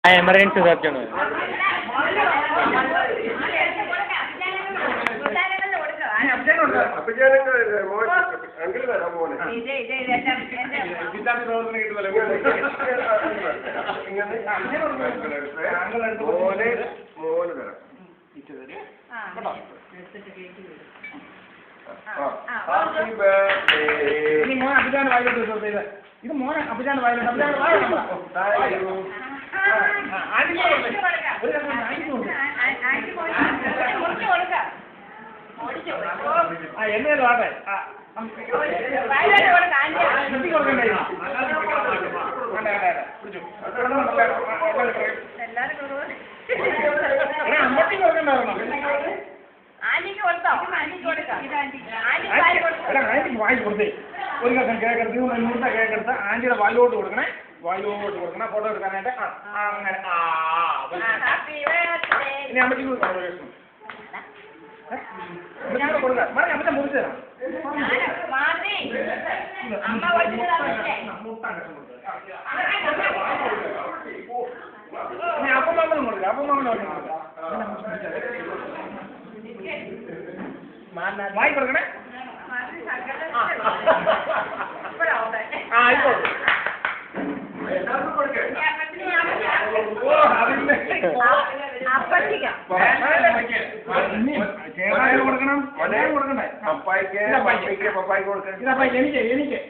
emergency surgeon ഇത് മോനെ അഭിജാന്റെ വായിലുണ്ട് എന്നേലും ആട്ടെ അമ്മട്ടി കൊടുക്കണ്ടായിരുന്നോ ആന്റിക്ക് വായി കൊടുത്തേ ഒരു കസം കേക്കെടുത്ത് 100 കേക്കെടുത്ത് ആന്റിയുടെ വായിലോട്ട് കൊടുക്കണേ ഫോട്ടോ എടുക്കാനായിട്ട് അങ്ങനെ ഇനി അമ്മച്ചിക്ക് കൊടുക്കാം മറി അമ്മച്ച മുറിച്ച് തരാം അപ്പം മാമനും കൊടുക്കാം വായി കൊടുക്കണേ ആയിക്കോട്ടെ കൊടുക്കണം കൊടുക്കണ്ടേ എനിക്ക്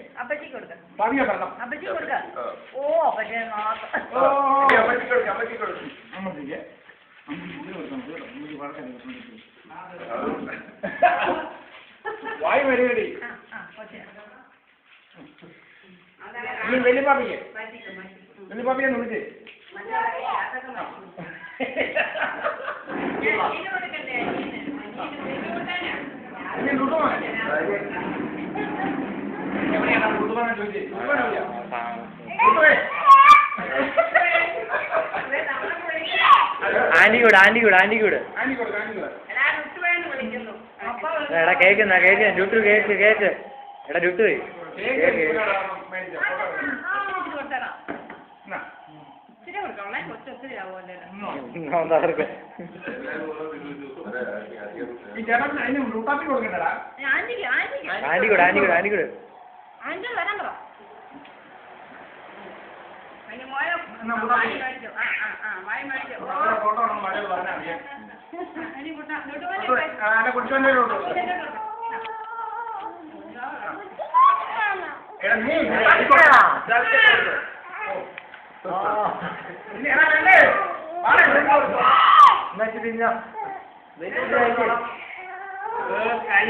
ഭാവിയോ പറഞ്ഞു അമ്മച്ചിക്ക് വായി വരികടി വലിയപ്പാപ്പിക്ക് വലിയപ്പാപ്പിയെ വിളിച്ചേ എവിടെയാണ് ചോദിച്ചേ ആന്റിക്കൂട് എടാ കേക്ക് ഡ്യൂട്ടു കേക്ക് എടാ ഡ്യൂട്ടു ആന്റിക്കൂട് കൈ